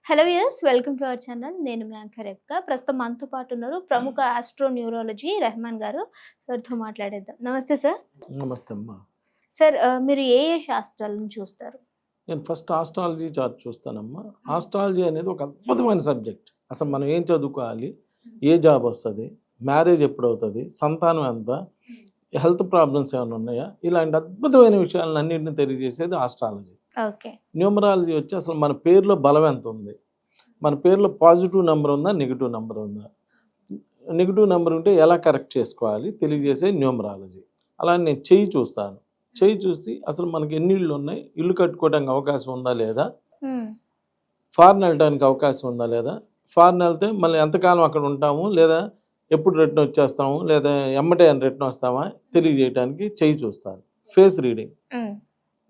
Hello yes welcome to our channel. నేను మీ anchor రేఖ. ప్రస్తుతం మనతో పాటు ఉన్నారు ప్రముఖ ఆస్ట్రో న్యూరాలజీ రెహమాన్ గారు. సార్తో మాట్లాడేద్దాం. నమస్తే సార్. నమస్తే అమ్మా. సార్ మీరు ఏ శాస్త్రాలను చూస్తారు? నేను ఫస్ట్ ఆస్ట్రాలజీ చార్ట్ చూస్తానమ్మా. ఆస్ట్రాలజీ అనేది ఒక అద్భుతమైన సబ్జెక్ట్. అసలు మనం ఏం చదువుకోవాలి, ఏ జాబ్ వస్తుంది, మ్యారేజ్ ఎప్పుడు అవుతుంది, సంతానం ఎంత, హెల్త్ ప్రాబ్లమ్స్ ఏమైనా ఉన్నాయా, ఇలాంటి అద్భుతమైన విషయాలను అన్నింటినీ తెలియజేసేది ఆస్ట్రాలజీ. ఓకే. న్యూమరాలజీ వచ్చి అసలు మన పేరులో బలం ఎంత ఉంది, మన పేరులో పాజిటివ్ నెంబర్ ఉందా, నెగిటివ్ నెంబర్ ఉందా, నెగిటివ్ నెంబర్ ఉంటే ఎలా కరెక్ట్ చేసుకోవాలి తెలియజేసే న్యూమరాలజీ. అలా నేను చెయ్యి చూస్తాను. చెయ్యి చూసి అసలు మనకి ఎన్ని ఇళ్ళు ఉన్నాయి, ఇల్లు కట్టుకోవడానికి అవకాశం ఉందా లేదా, ఫారెన్ వెళ్ళడానికి అవకాశం ఉందా లేదా, ఫారెన్ వెళ్తే మళ్ళీ ఎంతకాలం అక్కడ ఉంటాము, లేదా ఎప్పుడు రిటర్న్ వచ్చేస్తాము, లేదా ఎమ్మటే రిటర్న్ వస్తామా తెలియజేయడానికి చెయ్యి చూస్తాను. ఫేస్ రీడింగ్,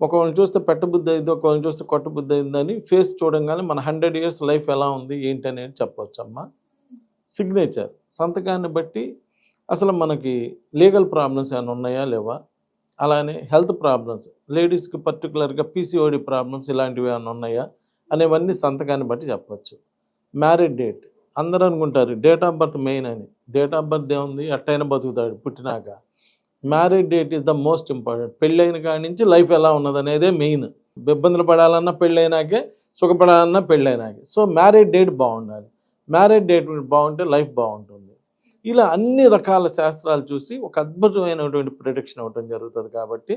ఒకళ్ళని చూస్తే పెట్టబుద్ధి అయింది, ఒకళ్ళని చూస్తే కొట్టబుద్ధి అయిందని ఫేస్ చూడంగానే మన 100 years లైఫ్ ఎలా ఉంది ఏంటి అనేది చెప్పవచ్చు అమ్మా. సిగ్నేచర్, సంతకాన్ని బట్టి అసలు మనకి లీగల్ ప్రాబ్లమ్స్ ఏమైనా ఉన్నాయా లేవా, అలానే హెల్త్ ప్రాబ్లమ్స్, లేడీస్కి పర్టికులర్గా పీసీఓడి ప్రాబ్లమ్స్ ఇలాంటివి ఏమైనా ఉన్నాయా అనేవన్నీ సంతకాన్ని బట్టి చెప్పచ్చు. మ్యారేజ్ డేట్, అందరూ అనుకుంటారు డేట్ ఆఫ్ బర్త్ మెయిన్ అని. డేట్ ఆఫ్ బర్త్ ఏముంది, ఎట్టయినా బతుకుతాడు పుట్టినాక. Marriage date is the most important. పెళ్ళైన కాడి నుంచి లైఫ్ ఎలా ఉన్నది అనేదే మెయిన్. ఇబ్బందులు పడాలన్నా పెళ్ళైనాకే, సుఖపడాలన్నా పెళ్ళైనాకే. సో మ్యారేజ్ డేట్ బాగుండాలి. మ్యారేజ్ డేట్ బాగుంటే లైఫ్ బాగుంటుంది. ఇలా అన్ని రకాల శాస్త్రాలు చూసి ఒక అద్భుతమైనటువంటి ప్రిడిక్షన్ అవ్వడం జరుగుతుంది. కాబట్టి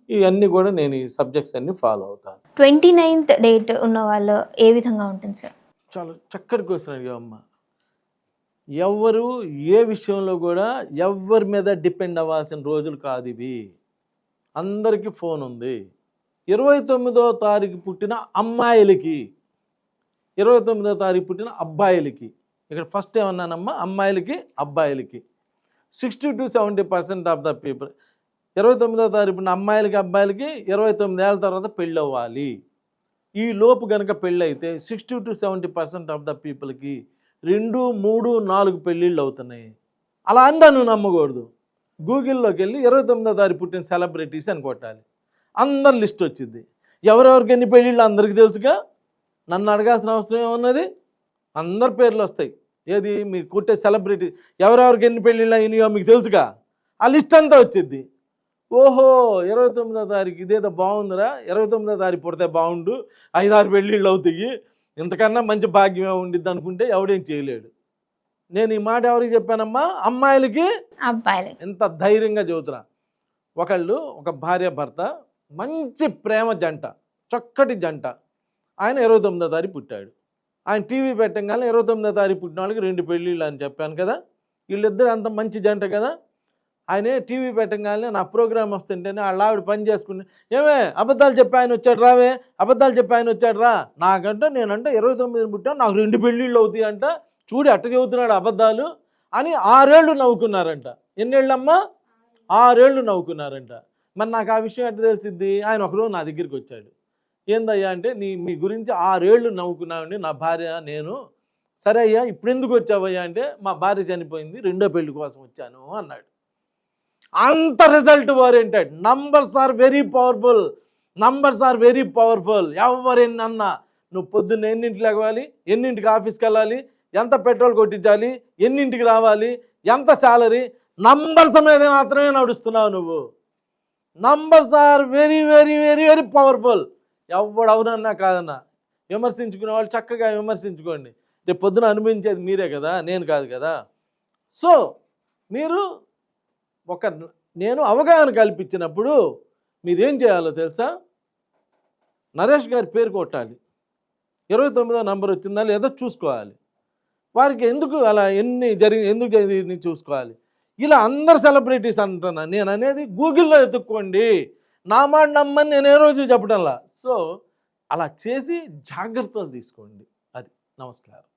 ఇవన్నీ కూడా నేను ఈ సబ్జెక్ట్స్ అన్ని ఫాలో అవుతాను. 29th డేట్ ఉన్న వాళ్ళు ఏ విధంగా ఉంటుంది సార్? చాలా చక్కటి క్వశ్చన్ అడిగామమ్మా. ఎవరు ఏ విషయంలో కూడా ఎవరి మీద డిపెండ్ అవ్వాల్సిన రోజులు కాదు ఇవి. అందరికీ ఫోన్ ఉంది. 29వ తారీఖు పుట్టిన అమ్మాయిలకి, 29వ తారీఖు పుట్టిన అబ్బాయిలకి, ఇక్కడ ఫస్ట్ ఏమన్నానమ్మా, అమ్మాయిలకి అబ్బాయిలకి 60 to 70% ఆఫ్ ద పీపుల్ 29వ తారీఖు పుట్టిన అమ్మాయిలకి అబ్బాయిలకి 29 ఏళ్ళ తర్వాత పెళ్ళి అవ్వాలి. ఈ లోపు కనుక పెళ్ళి అయితే 60 to 70% ఆఫ్ ద పీపుల్కి 2, 3, 4 పెళ్ళిళ్ళు అవుతున్నాయి. అలా అండా నువ్వు నమ్మకూడదు. గూగుల్లోకి వెళ్ళి 29వ తారీఖు పుట్టిన సెలబ్రిటీస్ అని కొట్టాలి, అందరు లిస్ట్ వచ్చింది. ఎవరెవరికి ఎన్ని పెళ్ళిళ్ళు అందరికీ తెలుసుగా, నన్ను అడగాల్సిన అవసరం ఏమున్నది. అందరి పేర్లు వస్తాయి. ఏది మీరు కొట్టే సెలబ్రిటీ ఎవరెవరికి ఎన్ని పెళ్ళిళ్ళు అయినాయో మీకు తెలుసుగా, ఆ లిస్ట్ అంతా వచ్చింది. ఓహో 29వ తారీఖు ఇదేదో బాగుందిరా, 29వ తారీఖు పుడితే బాగుండు, 5-6 పెళ్ళిళ్ళు అవుతాయి, ఇంతకన్నా మంచి భాగ్యమే ఉండిద్ది అనుకుంటే ఎవడేం చేయలేడు. నేను ఈ మాట ఎవరికి చెప్పానమ్మా, అమ్మాయిలకి అబ్బాయిలకి. ఎంత ధైర్యంగా చెబుతున్నా. ఒకళ్ళు ఒక భార్య భర్త మంచి ప్రేమ జంట, చక్కటి జంట. ఆయన 29వ తారీఖు పుట్టాడు. ఆయన టీవీ పెట్టంగానే 29వ తారీఖు పుట్టిన వాళ్ళకి 2 పెళ్ళిళ్ళు అని చెప్పాను కదా. వీళ్ళిద్దరు అంత మంచి జంట కదా. ఆయనే టీవీ పెట్టంగానే నా ప్రోగ్రామ్ వస్తుంటేనే వాళ్ళ ఆవిడ పని చేసుకుంటే, ఏమే అబద్ధాలు చెప్పి ఆయన వచ్చాడు రావే, అబద్ధాలు చెప్పి ఆయన వచ్చాడు రా, నాకంటే నేనంటే 29 పుట్టాను, నాకు 2 పెళ్ళిళ్ళు అవుతాయి అంట, చూడు అట్ట చెబుతున్నాడు అబద్ధాలు అని 6 ఏళ్ళు నవ్వుకున్నారంట. ఎన్నేళ్ళమ్మా? 6 ఏళ్ళు నవ్వుకున్నారంట. మరి నాకు ఆ విషయం ఎట్ట తెలిసిద్ది? ఆయన ఒకరోజు నా దగ్గరికి వచ్చాడు. ఏందయ్యా అంటే, మీ గురించి 6 ఏళ్ళు నవ్వుకున్నామండి నా భార్య నేను. సరే అయ్యా ఇప్పుడు ఎందుకు వచ్చావయ్యా అంటే, మా భార్య చనిపోయింది, 2వ పెళ్లి కోసం వచ్చాను అన్నాడు. అంత result oriented. Numbers are very powerful, numbers are very powerful. ఎవరెన్నన్నా నువ్వు పొద్దున్న ఎన్నింటికి లేవాలి, ఎన్నింటికి ఆఫీస్కి వెళ్ళాలి, ఎంత పెట్రోల్ కొట్టించాలి, ఎన్నింటికి రావాలి, ఎంత శాలరీ, నంబర్స్ మీద మాత్రమే నడుస్తున్నావు నువ్వు. Numbers are very very very very powerful. ఎవడు అవునన్నా కాదన్నా విమర్శించుకునే వాళ్ళు చక్కగా విమర్శించుకోండి. రేపు పొద్దున అనుభవించేది మీరే కదా, నేను కాదు కదా. సో మీరు నేను అవగాహన కల్పించినప్పుడు మీరేం చేయాలో తెలుసా, నరేష్ గారి పేరు కొట్టాలి, 29వ నంబర్ వచ్చిందా లేదో చూసుకోవాలి. వారికి ఎందుకు అలా ఎందుకు జరిగింది చూసుకోవాలి. ఇలా అందరు సెలబ్రిటీస్ అంటున్నా నేను అనేది గూగుల్లో ఎత్తుక్కోండి, నా మాట నమ్మని నేను ఏ రోజు చెప్పడంలా. సో అలా చేసి జాగ్రత్తలు తీసుకోండి. అది. నమస్కారం.